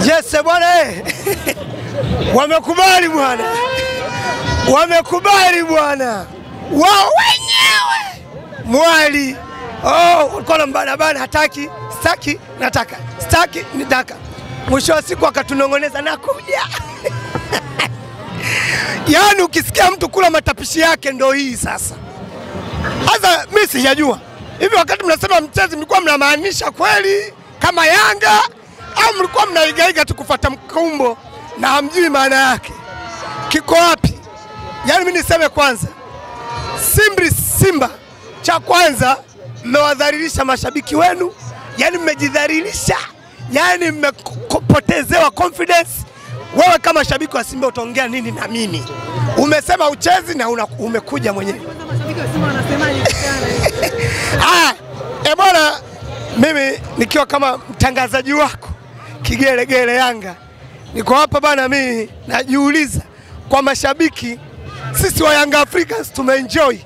Yes bwana. Wamekubali bwana. Wamekubali bwana. Wao wenyewe. Mwali. Ulikuwa mbana hataki, staki, nataka. Staki, nitaka. Mwisho wa siku akatunongoneza nakuja. Yaani ukisikia mtu kula matapishi yake ndo hii sasa. Sasa mimi sijajua. Hivi wakati mnasema mchezi mlikuwa mnamaanisha kweli kama Yanga au mlikuwa mnaigaiga tu kufuata mkumbo na hamjui maana yake? Kiko wapi? Yaani mimi niseme kwanza, Simba cha kwanza mmewadhalilisha mashabiki wenu, yaani mmejidhalilisha, yaani mmepotezewa confidence. Wewe kama shabiki wa Simba utaongea nini na mimi? Umesema uchezi na umekuja mwenyewe. Mashabiki wa Simba wanasemaje sana? Bwana, mimi nikiwa kama mtangazaji wako kigelegele Yanga, niko hapa bana, mimi najiuliza kwa mashabiki, sisi wa Yanga Africans tumeenjoy,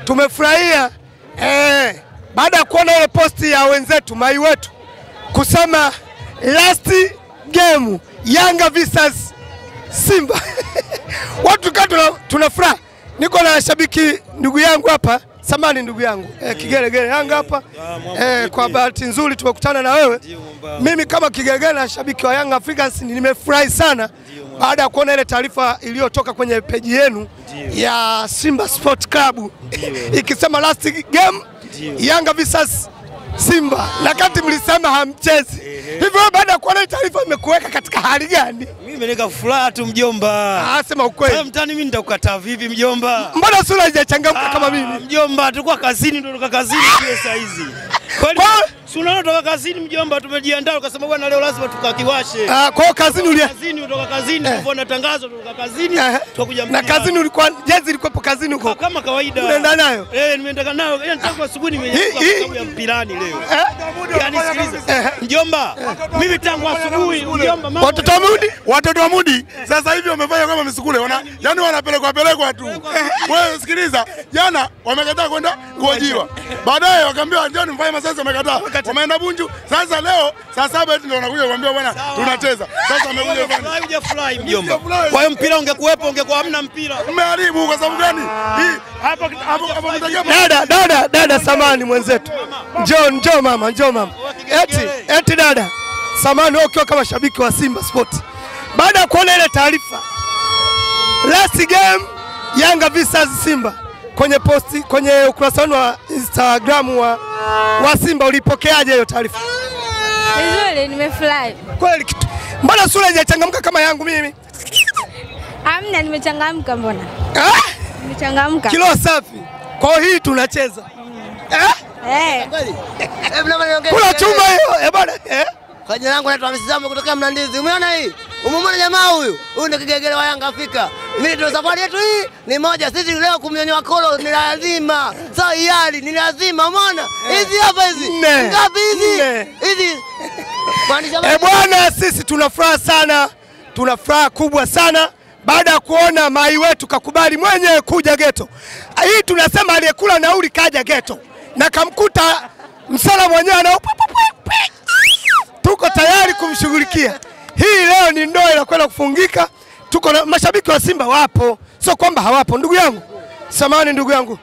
tumefurahia baada ya kuona ile posti ya wenzetu mai wetu kusema last game Yanga versus Simba. Watu tunafurahi. Niko na shabiki ndugu yangu hapa, samani ndugu yangu, kigelegele Yanga hapa. Kwa bahati nzuri tumekutana na wewe. Mimi kama kigelegele na shabiki wa Yanga Africans nimefurahi sana baada ya kuona ile taarifa iliyotoka kwenye peji yenu ya Simba Sport Club ikisema last game Yanga versus Simba, na kati mlisema hamchezi. Hivyo baada ya kuona taarifa imekuweka katika hali gani? Mimi nika furaha tu mjomba. Sema ukweli. Sasa mtani mimi nitakukataa vipi mjomba? Mbona sura haijachangamka kama mimi? Mjomba tulikuwa kazini, ndio toka kazini pia saa hizi. Kwani unaona toka kazini mjomba, tumejiandaa ukasema bwana leo lazima tukakiwashe. Kwa hiyo kazini kutoka kazini tulipoona tangazo kutoka kazini tukakuja na kazini ulikuwa jezi ilikuwa kazini huko kama kawaida. Unaenda nayo? Nimeenda nayo. Tangu asubuhi nimenyanyuka sababu ya mpirani leo. Yaani sikiliza. Mjomba, mimi tangu asubuhi mjomba watoto wa Mudi sasa hivi wamefanya kama misukule, yaani wanapelekwa tu. Wewe sikiliza, jana wamekataa kwenda kuojiwa. Baadaye wakaambiwa njoo mfanye mazoezi, wamekataa. Wameenda Bunju. Sasa leo saa 7 eti ndio wanakuja kuambia bwana tunacheza. Sasa amekuja bwana. Hujafurahi mjomba. Kwa hiyo mpira ungekuwepo ungekuwa hamna mpira. Mmeharibu kwa sababu gani? Hapo dada samani mwenzetu. Njoo mama. Eti dada. Samani ukiwa kama shabiki wa Simba Sport. Baada ya kuona ile taarifa last game Yanga versus Simba kwenye posti kwenye ukurasa wa Instagram wa Simba, ulipokeaje hiyo taarifa? Vizuri, nimefurahi. Kweli kitu. Mbona sura haijachangamka kama yangu mimi? Hamna, nimechangamka mbona? Nimechangamka. Kilo safi. Kwa hii tunacheza. Kula chuma hiyo, bwana. Kwa jina langu naitwa Msizamo kutoka Mlandizi. Umeona hii? Umemwona jamaa huyu? Huyu ndio kigegele wa Yanga Afrika. Mimi ndio safari yetu hii ni moja. Sisi leo kumnyonyoa kolo ni lazima. Sio hiari, ni lazima. Umeona? Hizi hapa hizi. Ngapi hizi? Hizi. Bwana, sisi tunafuraha sana. Tuna furaha kubwa sana baada ya kuona mai wetu kakubali mwenye kuja geto. Hii tunasema aliyekula nauli kaja geto. Na kamkuta msala mwenyewe na tuko tayari kumshughulikia. Hii leo ni ndoa inakwenda kufungika. Tuko na mashabiki wa Simba wapo, sio kwamba hawapo. Ndugu yangu, samahani ndugu yangu.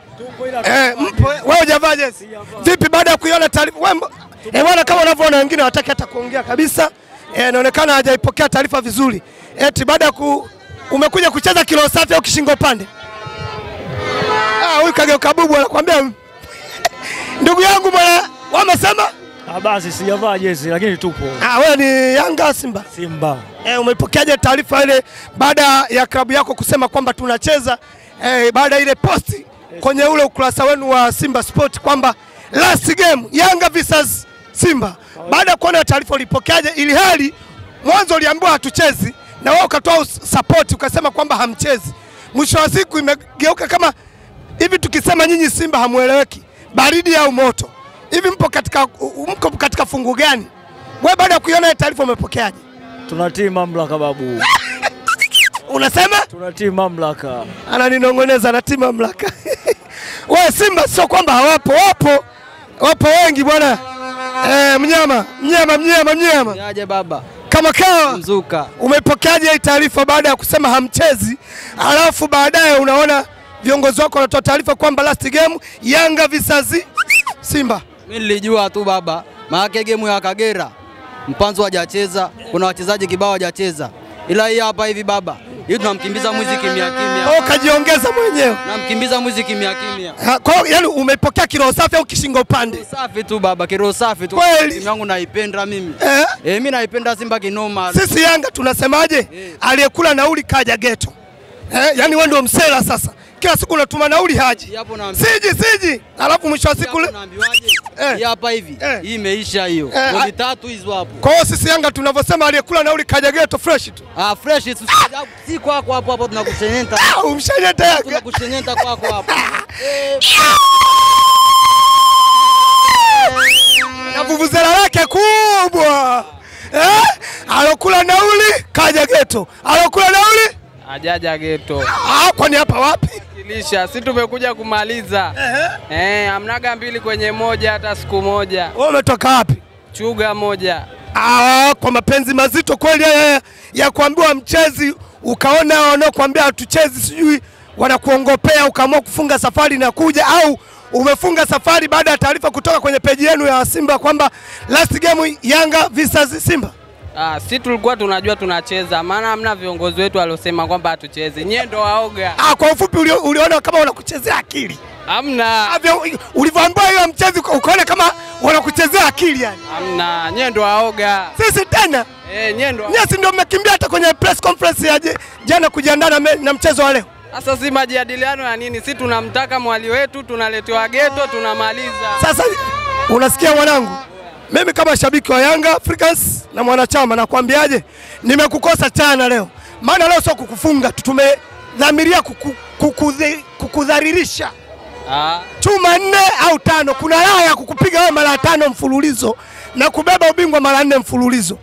Wewe hujavaa jezi. Vipi baada ya kuiona taarifa? Bwana, kama unavyoona wengine hawataki hata kuongea kabisa. Inaonekana hajaipokea taarifa vizuri. Eti baada ya umekuja kucheza kilo safi au kishingo pande. Huyu kageuka bubu anakuambia. Ndugu yangu bwana, wamesema basi sijavaa jezi lakini tupo. Wewe ni Yanga Simba? Simba. Umepokeaje taarifa ile baada ya klabu yako kusema kwamba tunacheza baada ile posti kwenye ule ukurasa wenu wa Simba Sport kwamba last game Yanga versus Simba? Baada ya kuona taarifa ulipokeaje, ili hali mwanzo uliambiwa hatuchezi na wewe ukatoa support ukasema kwamba hamchezi. Mwisho wa siku imegeuka kama hivi tukisema nyinyi Simba hamueleweki, baridi au moto. Hivi mko katika fungu gani? Wewe baada ya kuiona taarifa umepokeaje? Tunatii mamlaka babu. Unasema? Tunatii mamlaka. Ananinongoneza anatii mamlaka. Wewe Simba sio kwamba hawapo, wapo wengi bwana. Mnyama. Niaje baba? Kama kawa. Mzuka. Umepokeaje hii taarifa baada ya kusema hamchezi, alafu baadaye unaona viongozi wako wanatoa taarifa kwamba last game Yanga visazi Simba? Mimi nilijua tu baba, maana game ya Kagera Mpanzu hajacheza, kuna wachezaji kibao hajacheza. Ila hii hapa hivi baba, hii tunamkimbiza mwizi kimya. Kajiongeza mwenyewe. Namkimbiza mwizi kimya. Kwa hiyo yani umepokea kiroho safi au kishingo upande? Kiroho safi tu baba, kiroho safi tu. Timu yangu naipenda mimi. Mimi naipenda Simba kinoma. Sisi Yanga tunasemaje? Aliyekula nauli kaja geto. Yani wewe ndio msela sasa. Kila siku unatuma nauli haji. Siji. Alafu mwisho wa siku hii hapa hivi. Hii imeisha hiyo. Goli 3 hizo hapo. Kwa hiyo sisi Yanga tunavyosema aliyekula nauli kaja geto fresh tu. Fresh tu. Si kwako hapo tunakushenyenta. Umshenyenta yake. Tunakushenyenta kwako hapo. Na vuvuzela lake kubwa. Alokula nauli kaja geto. Alokula nauli ajaja geto. Kwani hapa wapi? Kilisha, si tumekuja kumaliza. Amnaga mbili kwenye moja hata siku moja. Wewe umetoka wapi? Chuga moja. Kwa mapenzi mazito kweli ya kuambiwa mchezi, ukaona wanaokuambia hatuchezi sijui wanakuongopea, ukaamua kufunga safari na kuja, au umefunga safari baada ya taarifa kutoka kwenye peji yenu ya Simba kwamba last game Yanga versus Simba? Si tulikuwa tunajua tunacheza, maana hamna viongozi wetu waliosema kwamba hatucheze. Nyie ndo waoga. Kwa ufupi uliona kama wanakuchezea akili? Hamna. Ulivyoambiwa hiyo mchezo ukaona kama wanakuchezea akili yani? Hamna, nyie ndo waoga. Sisi tena? Nyie ndo. Nyie ndio mmekimbia hata kwenye press conference ya jana kujiandaa na mchezo wa leo. Sasa si majadiliano ya nini? Si tunamtaka mwali wetu, tunaletewa geto, tunamaliza. Sasa unasikia mwanangu? Mimi kama shabiki wa Yanga Africans na mwanachama nakwambiaje, nimekukosa chana leo. Maana leo sio kukufunga, tumedhamiria kukudhalilisha. Chuma 4 au 5, kuna raha ya kukupiga wewe mara 5 mfululizo na kubeba ubingwa mara 4 mfululizo.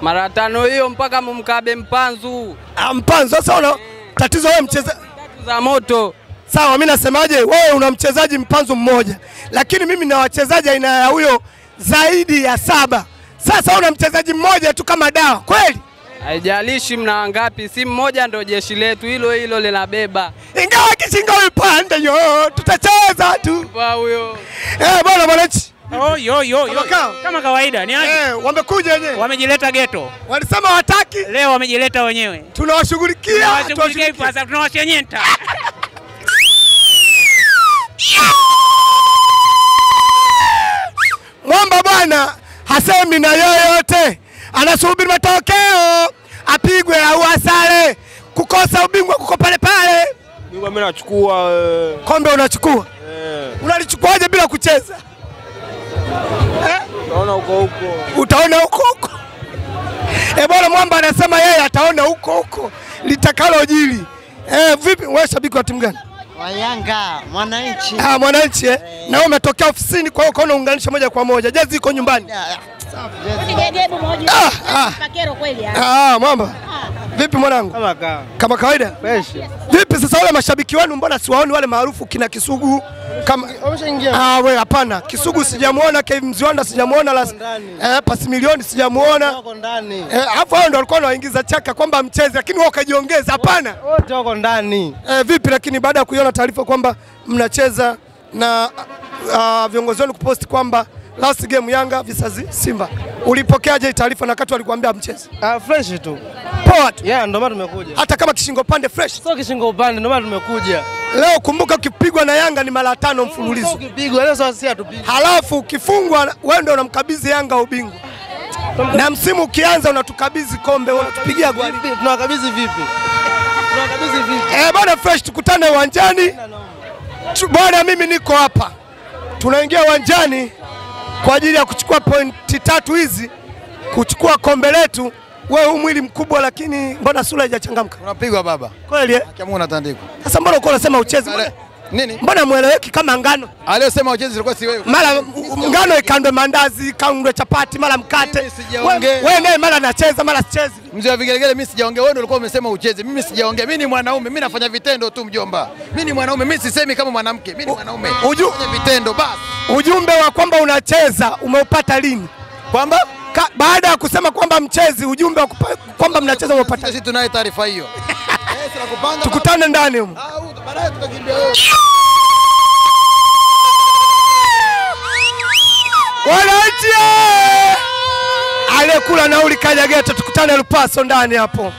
Mara 5 hiyo mpaka mumkabe Mpanzu. Mpanzu sasa una tatizo wewe mcheza za moto. Sawa, mimi nasemaje, wewe una mchezaji Mpanzu mmoja, lakini mimi na wachezaji aina ya huyo zaidi ya 7. Sasa una mchezaji mmoja tu kama dawa kweli? Haijalishi mna ngapi, si mmoja ndio jeshi letu hilo linabeba. Ingawa kishingo upande tutacheza tu. Huyo. Bwana mwananchi. Kama kawaida ni aje? Wamekuja wenyewe. Wamejileta geto. Walisema wataki. Leo wamejileta wenyewe. Tunawashughulikia. Tunawashenyenta. Mwamba bwana hasemi na yoyote, anasubiri matokeo apigwe au asale. Kukosa ubingwa kuko pale pale. Ubingwa mimi nachukua. Kombe unachukua? Unalichukuaje bila kucheza? Utaona huko. Bwana Mwamba anasema yeye ataona huko litakalojili. Vipi wewe shabiki wa timu gani? Wa Yanga, Mwananchi. Mwananchi na wewe umetokea ofisini, kwa hiyo ukaona unganisha moja kwa moja. Jezi iko nyumbani. Mwamba. Vipi mwanangu? Kama kawaida? Vipi sasa wale mashabiki wenu mbona siwaoni wale maarufu kina Kisugu kama wameshaingia? Wewe hapana. Kisugu sijamuona, Kevin Mziwanda sijamuona, Pasi Milioni sijamuona. Wako ndani. Hapo hao ndio walikuwa wanaingiza chaka kwamba mcheze, lakini wao kajiongeza. Hapana. Wote wako ndani. Vipi lakini baada ya kuiona taarifa kwamba mnacheza na viongozi wenu kuposti kwamba last game Yanga visazi Simba, ulipokeaje taarifa na wakati walikwambia mchezo? Fresh tu. Poa. Ndio maana tumekuja. Hata kama kishingo pande fresh. Sio kishingo upande, ndio maana tumekuja. Leo kumbuka ukipigwa na Yanga ni mara 5 mfululizo. Ukipigwa leo sasa si atupigwe. Halafu ukifungwa wewe ndio unamkabidhi Yanga ubingwa. Na msimu ukianza unatukabidhi kombe, unatupigia goli. Tunawakabidhi vipi? Bwana fresh, tukutane uwanjani. Bwana mimi niko hapa. Tunaingia uwanjani kwa ajili ya kuchukua pointi 3 hizi, kuchukua kombe letu. Wewe mwili mkubwa lakini mbona sura haijachangamka? Unapigwa baba. Kweli Kama unatandikwa. Sasa mbona uko unasema ucheze? Nini? Mbona mueleweki kama Ngano? Aliyosema ucheze ilikuwa si wewe. Mara Ngano ikandwe mandazi, kaundwe chapati, mara mkate. Wewe naye mara anacheza, mara sichezi. Mzee wa vigelegele mimi sijaongea, wewe ndio ulikuwa umesema ucheze. Mimi sijaongea. Mimi ni mwanaume, mimi nafanya vitendo tu mjomba. Mimi ni mwanaume, mimi sisemi kama mwanamke. Mimi ni mwanaume. Nafanya vitendo basi. ujumbe wa kwamba unacheza umeupata lini? Kwamba baada ya kusema kwamba mchezi, ujumbe wa kwamba mnacheza umeupata. Sisi tunayo taarifa hiyo. Tukutane ndani huko. Baadaye tutakimbia. Wananchi! Aliyekula nauli kaja geto, tukutane Lupaso ndani hapo.